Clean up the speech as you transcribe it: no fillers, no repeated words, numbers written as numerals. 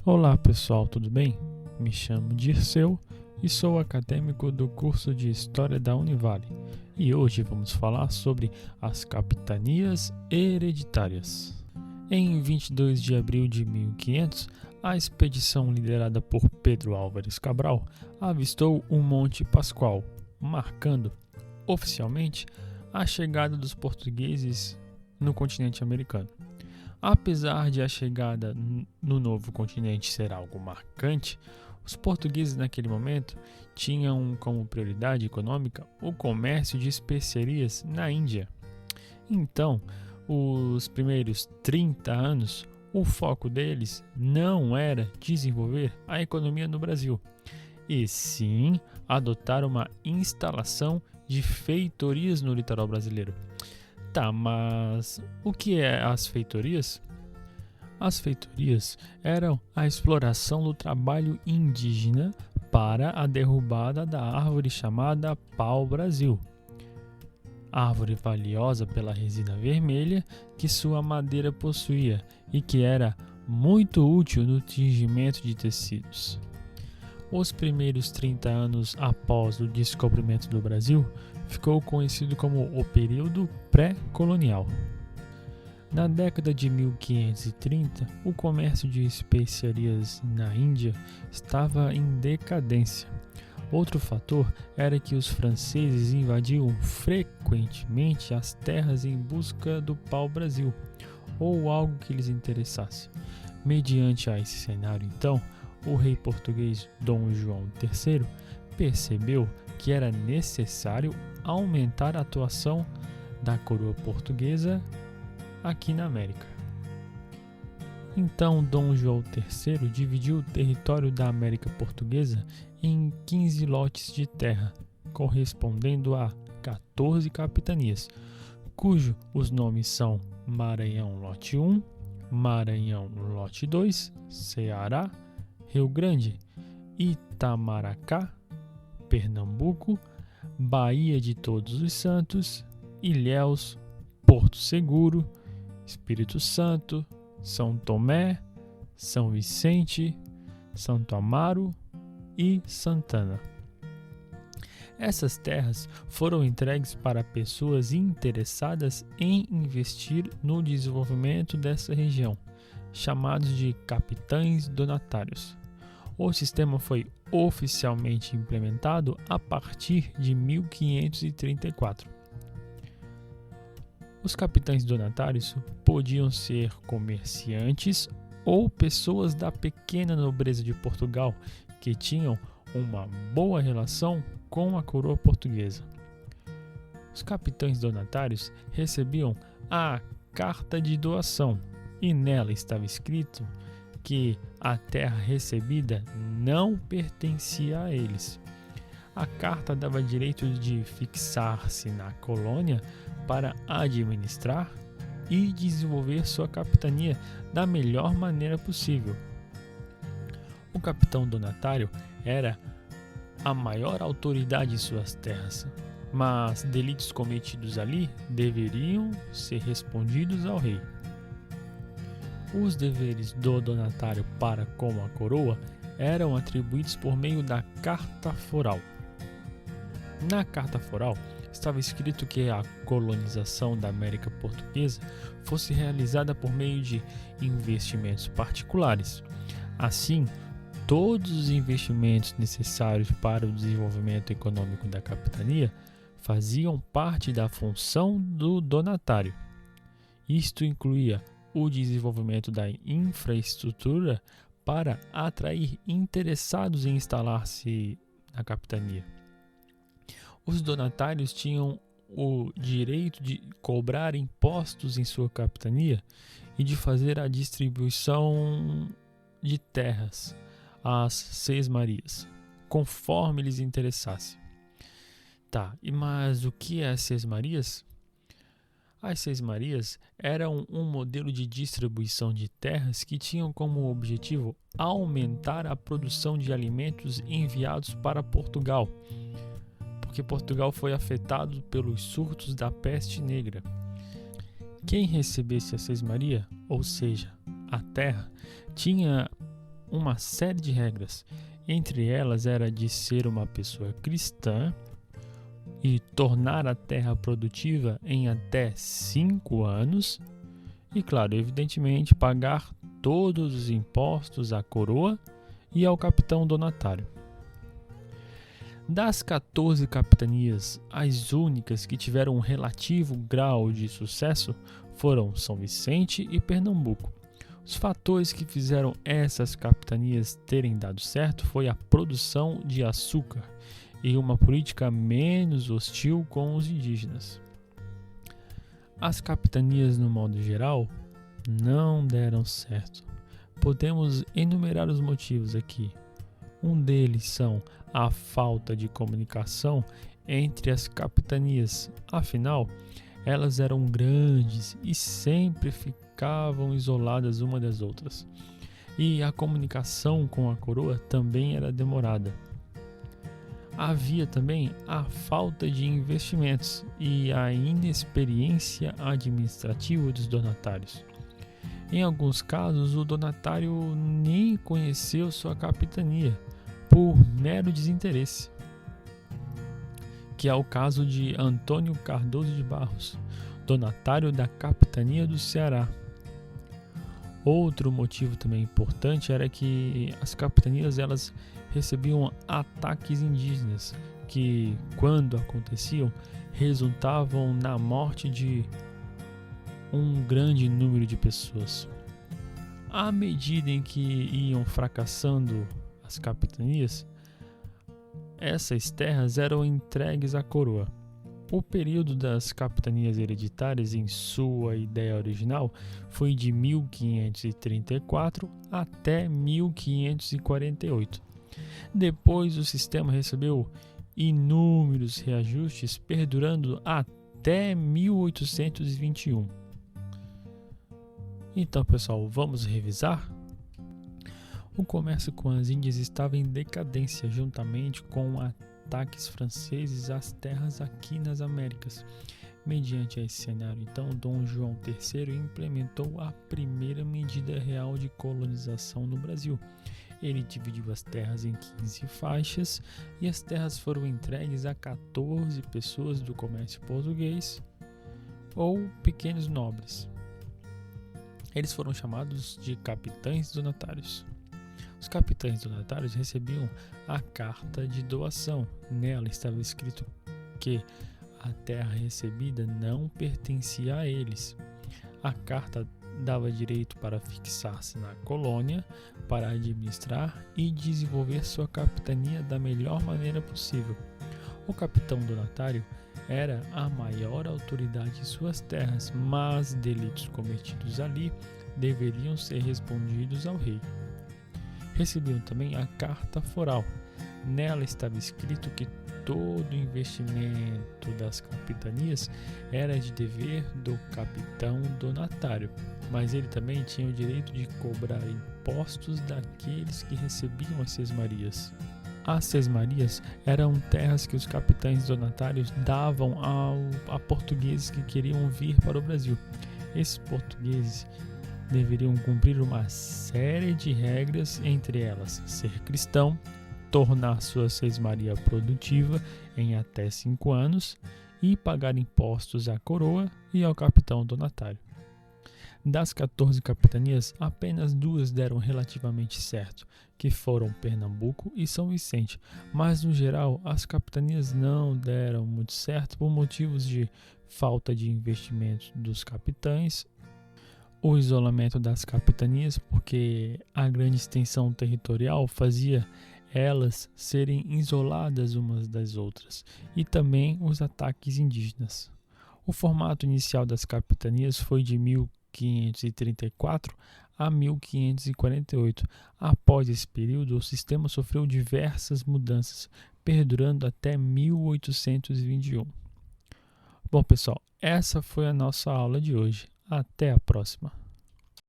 Olá pessoal, tudo bem? Me chamo Dirceu e sou acadêmico do curso de História da Univale. E hoje vamos falar sobre as capitanias hereditárias. Em 22 de abril de 1500, a expedição liderada por Pedro Álvares Cabral avistou o Monte Pascoal, marcando oficialmente a chegada dos portugueses no continente americano. Apesar de a chegada no novo continente ser algo marcante, os portugueses naquele momento tinham como prioridade econômica o comércio de especiarias na Índia. Então, os primeiros 30 anos, o foco deles não era desenvolver a economia no Brasil, e sim adotar uma instalação de feitorias no litoral brasileiro. Tá, mas o que é as feitorias? As feitorias eram a exploração do trabalho indígena para a derrubada da árvore chamada pau-brasil. Árvore valiosa pela resina vermelha que sua madeira possuía e que era muito útil no tingimento de tecidos. Os primeiros 30 anos após o descobrimento do Brasil ficou conhecido como o período pré-colonial. Na década de 1530, o comércio de especiarias na Índia estava em decadência. Outro fator era que os franceses invadiam frequentemente as terras em busca do pau-brasil ou algo que lhes interessasse. Mediante a esse cenário, então, o rei português Dom João III percebeu que era necessário aumentar a atuação da coroa portuguesa aqui na América. Então, Dom João III dividiu o território da América Portuguesa em 15 lotes de terra, correspondendo a 14 capitanias, cujos os nomes são Maranhão Lote 1, Maranhão Lote 2, Ceará, Rio Grande, Itamaracá, Pernambuco, Baía de Todos os Santos, Ilhéus, Porto Seguro, Espírito Santo, São Tomé, São Vicente, Santo Amaro e Santana. Essas terras foram entregues para pessoas interessadas em investir no desenvolvimento dessa região, chamados de capitães donatários. O sistema foi oficialmente implementado a partir de 1534. Os capitães donatários podiam ser comerciantes ou pessoas da pequena nobreza de Portugal que tinham uma boa relação com a coroa portuguesa. Os capitães donatários recebiam a carta de doação e nela estava escrito que a terra recebida não pertencia a eles. A carta dava direito de fixar-se na colônia para administrar e desenvolver sua capitania da melhor maneira possível. O capitão donatário era a maior autoridade em suas terras, mas delitos cometidos ali deveriam ser respondidos ao rei. Os deveres do donatário para com a coroa eram atribuídos por meio da Carta Foral. Na Carta Foral estava escrito que a colonização da América Portuguesa fosse realizada por meio de investimentos particulares. Assim, todos os investimentos necessários para o desenvolvimento econômico da capitania faziam parte da função do donatário. Isto incluía o desenvolvimento da infraestrutura para atrair interessados em instalar-se na capitania. Os donatários tinham o direito de cobrar impostos em sua capitania e de fazer a distribuição de terras às Sesmarias, conforme lhes interessasse. Tá, mas o que é as Sesmarias? As Sesmarias eram um modelo de distribuição de terras que tinham como objetivo aumentar a produção de alimentos enviados para Portugal, porque Portugal foi afetado pelos surtos da peste negra. Quem recebesse a Sesmaria, ou seja, a terra, tinha uma série de regras. Entre elas era de ser uma pessoa cristã e tornar a terra produtiva em até 5 anos e, claro, evidentemente, pagar todos os impostos à coroa e ao capitão donatário. Das 14 capitanias, as únicas que tiveram um relativo grau de sucesso foram São Vicente e Pernambuco. Os fatores que fizeram essas capitanias terem dado certo foi a produção de açúcar e uma política menos hostil com os indígenas. As capitanias, no modo geral, não deram certo. Podemos enumerar os motivos aqui. Um deles são a falta de comunicação entre as capitanias, afinal, elas eram grandes e sempre ficavam isoladas uma das outras. E a comunicação com a coroa também era demorada. Havia também a falta de investimentos e a inexperiência administrativa dos donatários. Em alguns casos, o donatário nem conheceu sua capitania por mero desinteresse, que é o caso de Antônio Cardoso de Barros, donatário da capitania do Ceará. Outro motivo também importante era que as capitanias elas recebiam ataques indígenas que, quando aconteciam, resultavam na morte de um grande número de pessoas. À medida em que iam fracassando as capitanias, essas terras eram entregues à coroa. O período das capitanias hereditárias em sua ideia original foi de 1534 até 1548. Depois o sistema recebeu inúmeros reajustes, perdurando até 1821. Então, pessoal, vamos revisar? O comércio com as Índias estava em decadência juntamente com ataques franceses às terras aqui nas Américas. Mediante esse cenário, então, Dom João III implementou a primeira medida real de colonização no Brasil. Ele dividiu as terras em 15 faixas e as terras foram entregues a 14 pessoas do comércio português ou pequenos nobres. Eles foram chamados de capitães donatários. Os capitães donatários recebiam a carta de doação. Nela estava escrito que a terra recebida não pertencia a eles. A carta dava direito para fixar-se na colônia, para administrar e desenvolver sua capitania da melhor maneira possível. O capitão donatário era a maior autoridade em suas terras, mas delitos cometidos ali deveriam ser respondidos ao rei. Recebiam também a carta foral. Nela estava escrito que todo investimento das capitanias era de dever do capitão donatário, mas ele também tinha o direito de cobrar impostos daqueles que recebiam as sesmarias. As sesmarias eram terras que os capitães donatários davam a portugueses que queriam vir para o Brasil. Esses portugueses deveriam cumprir uma série de regras, entre elas ser cristão, tornar sua sesmaria produtiva em até 5 anos e pagar impostos à coroa e ao capitão donatário. Das 14 capitanias, apenas 2 deram relativamente certo, que foram Pernambuco e São Vicente, mas no geral as capitanias não deram muito certo por motivos de falta de investimento dos capitães, o isolamento das capitanias, porque a grande extensão territorial fazia elas serem isoladas umas das outras, e também os ataques indígenas. O formato inicial das capitanias foi de 1534 a 1548. Após esse período, o sistema sofreu diversas mudanças, perdurando até 1821. Bom, pessoal, essa foi a nossa aula de hoje. Até a próxima!